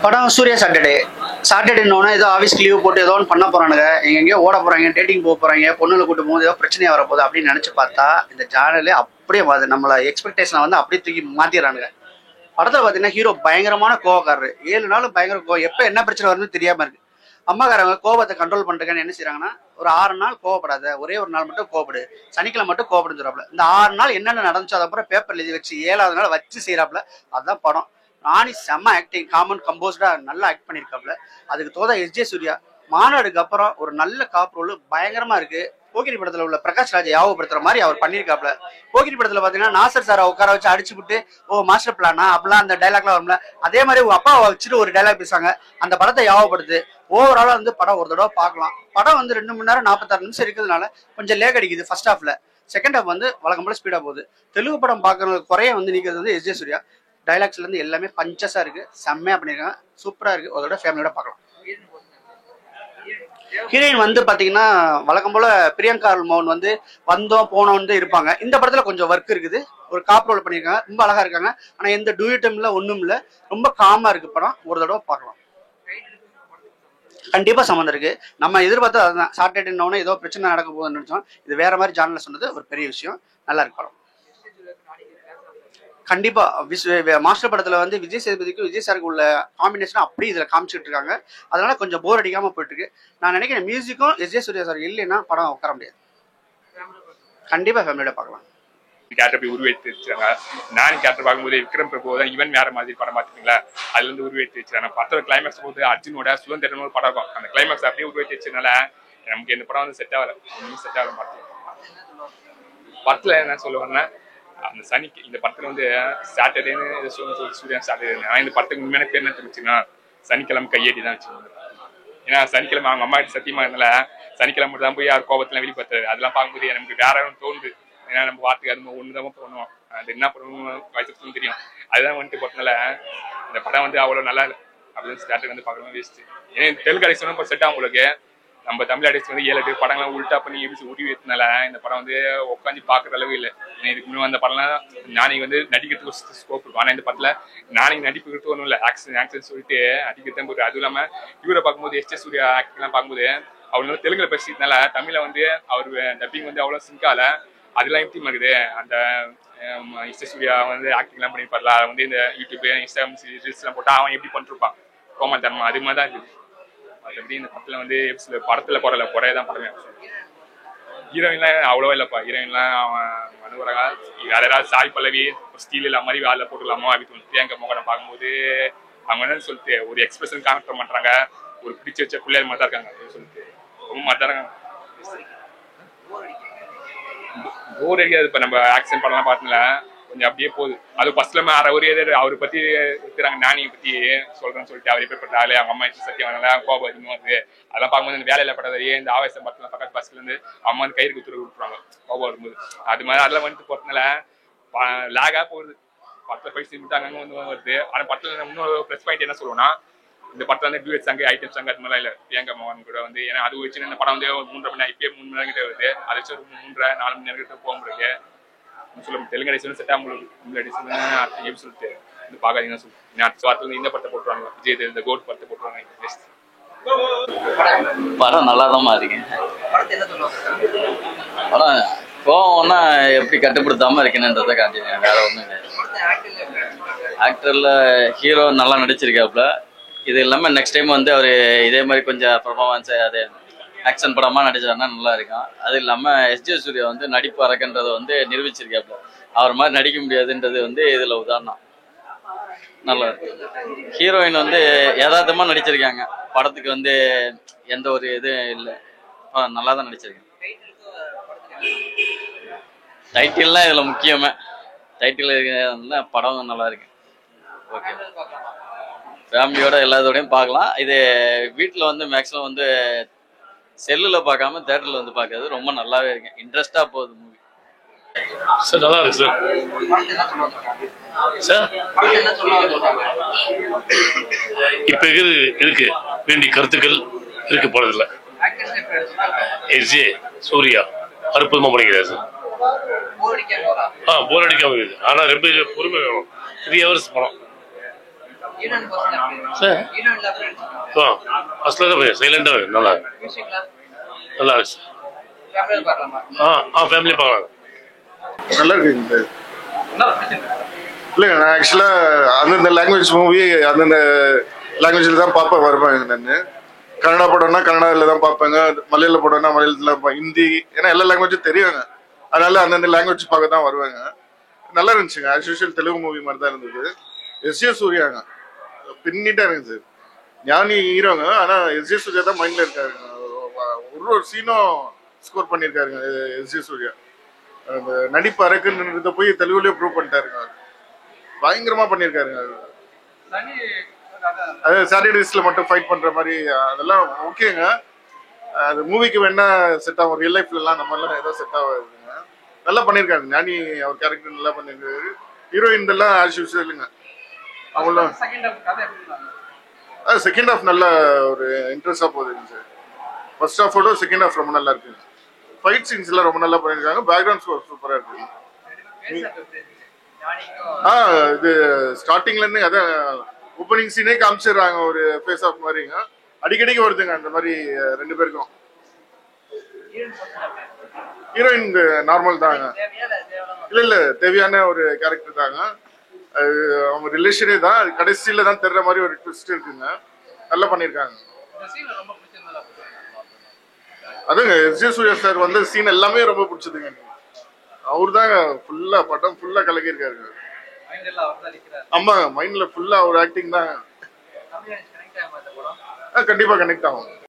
படம் சூர்யா சாட்டர்டேன்னு ஏதோ ஆஃபீஸ்க்கு லீவ் போட்டு ஏதோ ஒன்று பண்ண போறானுங்க, எங்கேயோ ஓட போறாங்க, டேட்டிங் போக போறாங்க, பொண்ணுல கூட்டு போகுது, ஏதோ பிரச்சனையா வரப்போகுது அப்படின்னு நினைச்சு பார்த்தா இந்த ஜானலே அப்படியே நம்மள எக்ஸ்பெக்டேஷனை வந்து அப்படியே தூக்கி மாத்திடுறானுங்க. படத்துல பாத்தீங்கன்னா ஹீரோ பயங்கரமான கோவக்காரரு, 7 நாள் பயங்கர கோவம், எப்ப என்ன பிரச்சனை வருதுன்னு தெரியாம இருக்கு. அம்மாக்காரங்க கோபத்தை கண்ட்ரோல் பண்றதுன்னு என்ன செய்யறாங்கன்னா, ஒரு 6 நாள் கோவப்படாத, ஒரே ஒரு நாள் மட்டும் கோவப்படு, சனிக்கிழமை மட்டும் கோவப்படுன்னு சொல்றாப்ல. இந்த 6 நாள் என்னென்ன நடந்துச்சு அதுக்கப்புறம் பேப்பர்ல எழுதி வச்சு 7வது நாள் வச்சு செய்யறாப்ல. அதுதான் படம். நானி செம்ம ஆக்டிங், காமன் கம்போஸ்டா நல்லா ஆக்ட் பண்ணியிருக்காப்ல. அதுக்கு தோதா எஸ்.ஜே. சூர்யா மாநாடுக்கு அப்புறம் ஒரு நல்ல காப் ரோல் பயங்கரமா இருக்கு. போகிரி படத்துல உள்ள பிரகாஷ் ராஜ் யாவப்படுத்துற மாதிரி அவர் பண்ணியிருக்காப்ல. போகிரி படத்துல பாத்தீங்கன்னா நாசர் சாரை உட்கார வச்சு அடிச்சு விட்டு ஓ மாஸ்டர் பிளானா அப்படிலாம் அந்த டைலாக்லாம் வரும்ல, அதே மாதிரி உங்க அப்பாவை வச்சுட்டு ஒரு டைலாக் பேசுவாங்க. அந்த படத்தை யாவப்படுது. ஓவராலா வந்து படம் ஒரு தடவை பார்க்கலாம். படம் வந்து 2 மணி நேரம் 46 நிமிஷம் இருக்கிறதுனால கொஞ்சம் லேக் அடிக்குது ஃபர்ஸ்ட் ஹாஃப்ல. செகண்ட் ஹாஃப் வந்து வழக்கம் போல ஸ்பீடா போகுது. தெலுங்கு படம் பார்க்கறது குறைய வந்து நீக்கிறது வந்து எஸ்.ஜே. சூர்யா. டைலாக்ஸ்ல இருந்து எல்லாமே பஞ்சஸா இருக்கு, செம்மையா பண்ணிருக்காங்க, சூப்பரா இருக்கு. ஒரு தடவை ஃபேமிலியோட பார்க்கலாம். ஹீரோயின் வந்து பாத்தீங்கன்னா வழக்கம் போல பிரியங்கா மோகன் வந்து வந்தோம் போனோம் வந்து இருப்பாங்க. இந்த படத்துல கொஞ்சம் ஒர்க் இருக்குது, ஒரு காப் ரோல் பண்ணியிருக்காங்க, ரொம்ப அழகா இருக்காங்க. ஆனா எந்த டூயிட்டும் இல்ல, ஒண்ணும் இல்ல, ரொம்ப காமா இருக்கு படம். ஒரு தடவை பார்க்கலாம். கண்டிப்பா சம்மந்தம் இருக்கு. நம்ம எதிர்பார்த்தது அதுதான். சாட்டர்டே ஏதோ பிரச்சனை நடக்க போகுதுன்னு நினைச்சோம். இது வேற மாதிரி ஜானல்ல சொன்னது ஒரு பெரிய விஷயம். நல்லா இருக்கு படம். கண்டிப்பா மாஸ்டர் படத்துல வந்து விஜய் சேதுபதிக்கும் விஜய் சாருக்கு உள்ள காம்பினேஷன் அப்படி இதுல காமிச்சிட்டு இருக்காங்க. அதனால கொஞ்சம் போர் அடிக்காம போயிட்டு இருக்கு. நான் நினைக்கிறேன் மியூசிக்கும் எஸ்.ஜே. சூர்யா சார் இல்லைன்னா படம் உட்கார முடியாது. கண்டிப்பா ஃபேமிலியோட பார்க்கலாம். கேரக்டர் போய் உருவேற்றி வச்சிருக்காங்க. நான் கேரக்டர் பார்க்கும்போது விக்ரம் பிரபு தான் இவன் வேற மாதிரி படம் பார்த்துருக்கீங்களா, அதுல இருந்து உருவேற்றி வச்சிருக்காங்க. படத்தோட கிளைமேக்ஸ் போது அர்ஜுனோட சுதந்திரம் ஒரு படம் இருக்கும். அந்த கிளைமேக்ஸ் அப்படியே உருவேற்றி வச்சதுனால நமக்கு இந்த படம் வந்து செட் ஆகல படத்துல என்ன சொல்லுவாங்கன்னா, அந்த சனிக்கு இந்த படத்துல வந்து சாட்டர்டேன்னு சூர்யா சாட்டர்டே. ஆனா இந்த படத்துக்கு உண்மையான பேர் என்ன தெரிஞ்சுன்னா சனிக்கிழமை கையேடி தான் வச்சுக்கோங்க. ஏன்னா சனிக்கிழமை அவங்க அம்மா கிட்ட சத்தியமா இருந்தால சனிக்கிழமை தான் போய் யார் கோபத்துல வெளிப்படுத்துறது. அதெல்லாம் பார்க்கும்போது நமக்கு வேற தோணுது. ஏன்னா நம்ம வார்த்தைக்கு அது ஒண்ணுதான் பண்ணுவோம், அது என்ன பண்ணுவோம் வயசுக்கு தெரியும். அதுதான் வந்துட்டு போட்டனால இந்த படம் வந்து அவ்வளவு நல்லா இல்லை அப்படின்னு ஸ்டார்ட் வந்து பார்க்கணும் வேஸ்ட். ஏன்னா தெலுங்கு அடிச்சு செட் ஆகும் உங்களுக்கு. நம்ம தமிழ் அடிச்சு வந்து 7-8 படங்கள்லாம் உல்ட்டா பண்ணி எப்படி உருவி வைத்தனால இந்த படம் வந்து உட்காந்து பார்க்குற அளவு இல்லை. ஏன்னா இதுக்கு முன்னாடி அந்த படம்லாம் நாளைக்கு வந்து நடிக்கிறதுக்கு ஒரு ஸ்கோப் இருக்கும். ஆனால் இந்த படத்துல நாளைக்கு நடிப்புக்கிட்டு ஒன்றும் இல்லை, ஆக்சன் சொல்லிட்டு அடிக்கிறதான் போகுது. அதுவும் இல்லாமல் இவரை பார்க்கும்போது எஸ்.ஜே. சூர்யா ஆக்டிங்லாம் பார்க்கும்போது அவர் வந்து தெலுங்குல பேசிட்டனால தமிழ்ல வந்து அவர் டப்பிங் வந்து அவ்வளோ சிங்கால அதெல்லாம் எப்படி இருக்குது. அந்த எஸ்.ஜே. சூர்யா வந்து ஆக்டிங்லாம் பண்ணியிருப்பார்ல, அதை வந்து இந்த யூடியூப் இன்ஸ்டாகிராம் ரீல்ஸ்லாம் போட்டால் அவன் எப்படி பண்ணிருப்பான் கோமா தரமா, அது மாதிரி தான் இருக்குது. மற்றபடி இந்த படத்துல வந்து படத்துல குறையதான் படமே. ஹீரோயின்லாம் அவ்வளவா இல்லப்பா. ஹீரோயின்லாம் அவன் அனுவரகா வேற ஏதாவது சாய் பல்லவி ஸ்டீல் இல்ல மாதிரி வேலை போட்டுக்கலாமோ அப்படி தோணுது. பிரியங்கா மோகனை பார்க்கும்போது அவங்க என்னன்னு சொல்லிட்டு ஒரு எக்ஸ்பிரஷன் காமிக்க மாட்டாங்க, ஒரு பிடிச்சி வச்ச பிள்ளையார் மாதிரி தான் இருக்காங்க அப்படின்னு சொல்லிட்டு ரொம்ப மாதிரி தான். போர் அடிக்காது. இப்ப நம்ம ஆக்ஷன் படம்லாம் பார்த்தோம்ல கொஞ்சம் அப்படியே போகுது. அது ஃபர்ஸ்ட்ல அவரை பத்தி இருக்கிறாங்க, நானியை பத்தி சொல்றேன்னு சொல்லிட்டு அவர் எப்படிப்பட்ட ஆளு, அவங்க அம்மா சத்தியமான கோபம் அதிகமா வருது. அதெல்லாம் பார்க்கும்போது இந்த வேலையில பட்டதையே இந்த ஆவேசம் படத்துல பக்கத்து பஸ்ல இருந்து அம்மா வந்து கயிறு குத்துற விட்டுருவாங்க கோபம் வரும்போது. அது மாதிரி அதெல்லாம் வந்துட்டு போறதுனால லேகா போகுது. படத்துல பைசா விட்டு அங்கங்க வந்து வருது. ஆனா படத்துல இன்னொரு பிளஸ் பாயிண்ட் என்ன சொல்லுவோம்னா, இந்த படத்துல வந்து டியூட் சாங் ஐட்டம் சாங் அது மாதிரிலாம் இல்லை. பிரியங்கா மோகன் கூட வந்து ஏன்னா அது வச்சு இந்த படம் வந்து 3.5 மணி நேரம் இப்பயே 3 மணி நேரம் கிட்ட வருது. அதை வச்சு ஒரு 3.5-4 மணி நேரம் கிட்ட போக முடியாது. சொல்லுங்க தெலுங்கு அடிச்சு செட் ஆகும் சொல்லிட்டு இது பாக்காதீங்கன்னு சொல்லுங்க. இந்த படத்தை போட்டுருவாங்க, விஜய் இந்த கோட் படத்தை போட்டுருவாங்க. படம் நல்லாதான் இருக்கு. படம் கோவம்னா எப்படி கட்டுப்படுத்தாம இருக்கணுன்றதை காட்டினேன், வேற ஒண்ணும் இல்லை. ஆக்டர்ல ஹீரோ நல்லா நடிச்சிருக்காப்புல. இது இல்லாம நெக்ஸ்ட் டைம் வந்து அவரு இதே மாதிரி கொஞ்சம் பெர்ஃபார்மன்ஸ் அது ஆக்ஷன் படமா நடிச்சாருன்னா நல்லா இருக்கும். அது இல்லாம எஸ்.ஜே. சூர்யா வந்து நடிப்பு அரக்கன்றதை வந்து நிரூபிச்சிருக்காப்புல. அவர் மாதிரி நடிக்க முடியாதுன்றது வந்து இதுல உதாரணம். நல்லா இருக்கு. ஹீரோயின் வந்து யதார்த்தமா நடிச்சிருக்காங்க. படத்துக்கு வந்து எந்த ஒரு இதுவும் இல்லை, நல்லா தான் நடிச்சிருக்காங்க. டைட்டில்லாம் இதுல முக்கியமா டைட்டில் இருக்கிறதுனால படம் நல்லா இருக்கு. ஓகே, ஃபேமிலியோட எல்லாத்தோடையும் பார்க்கலாம். இது வீட்டில் வந்து மேக்ஸிமம் வந்து செல்லுல பார்க்காம தேட்டர்ல வந்து பார்க்கறது ரொம்ப நல்லாவே இருக்கு. இன்ட்ரெஸ்டா போகுது மூவி. சார் நல்லா இருக்கு சார். இப்ப இருக்கு வேண்டிய கருத்துக்கள் இருக்கு போறதில்ல. எஸ்.ஜே. சூர்யா அற்புதமா பண்ணிக்கிறார் சார். போர் அடிக்காம இருக்குது. ஆனா ரொம்ப பொறுமை வேணும். 3 hours படம். சார் ஃபர்ஸ்ட்ல தான் சைலண்டாக நல்லா நல்லா இருக்கு சார் ஃபேமிலி பார்க்கலாம் நல்லா இருக்குங்க இல்லைங்க நான் ஆக்சுவலாக அந்தந்த லாங்குவேஜ் மூவி அந்தந்த லாங்குவேஜில் தான் பார்ப்பேன் வருவேன் நான் கன்னடா படம்னா கன்னடாவில் தான் பார்ப்பேங்க மலையாள படம்னா மலையாளத்தில் பார்ப்பேன் ஹிந்தி ஏன்னா எல்லா லாங்குவேஜும் தெரியுங்க அதனால அந்தந்த லாங்குவேஜ் பார்க்க தான் வருவாங்க நல்லா இருந்துச்சுங்க ஆஸ் யூஷுவல் தெலுங்கு மூவி மாதிரி தான் இருந்தது எஸ்ஏ சூர்யாங்க பின்னிட்டா இருந்துச்சு ஞானி ஹீரோங்க ஆனால் எஸ்ஏ சூர்யா தான் மைண்டில் இருக்காருங்க ஒரு சீனும் ஸ்கோர் பண்ணியிருக்காருங்க எஸ்ஏ சூர்யா அந்த நடிப்பு அரக்குன்றத போய் தெலுங்குலயே ப்ரூவ் பண்ணிட்டாருங்க பயங்கரமா பண்ணியிருக்காருங்க அது சாட்டர்டேஸ்ல மட்டும் ஃபைட் பண்ற மாதிரி அதெல்லாம் ஓகேங்க அது மூவிக்கு வேணா செட் ஆகும் ரியல் லைஃப்ல எல்லாம் நம்ம எல்லாம் ஏதோ செட் ஆகுதுங்க நல்லா பண்ணியிருக்காரு ஞானி அவர் கேரக்டர் நல்லா பண்ணியிருக்காரு ஹீரோயின் எல்லாம் ஆஸ் யூஸ்வலுங்க அவங்களும் செகண்ட் ஹாஃப் நல்ல ஒரு இன்ட்ரெஸ்டா போகுதுங்க சார் ஃபர்ஸ்ட் ஹாஃபோட செகண்ட் ஹாஃப் ரொம்ப நல்லா இருக்குங்க ஃபைட் சீன்ஸ் எல்லாம் ரொம்ப நல்லா பண்ணியிருக்காங்க பேக்ரவுண்ட் ஸ்கோர் சூப்பரா இருக்கு இது ஸ்டார்டிங்ல இருந்து அதான் ஓப்பனிங் சீனே காமிச்சிடுறாங்க ஒரு ஃபேஸ் ஆஃப் மாதிரிங்க அடிக்கடிக்கு வருதுங்க அந்த மாதிரி ரெண்டு பேருக்கும் ஹீரோயின் நார்மல் தாங்க இல்ல தேவையான ஒரு கேரக்டர் தாங்க அது அவங்க ரிலேஷனே தான் அது கடைசியில தான் தெரியற மாதிரி ஒரு ட்விஸ்ட் இருக்குங்க நல்லா பண்ணியிருக்காங்க அதுங்க எஸ்ஜே சூர்யா சார் வந்து சீன் எல்லாமே ரொம்ப பிடிச்சதுங்க அவரு தாங்க ஃபுல்லா படம் ஃபுல்லா கலக்கியிருக்காருங்க ஆமாங்க மைண்ட்ல ஃபுல்லா ஒரு ஆக்டிங் தாங்க கண்டிப்பா கனெக்ட் ஆகும்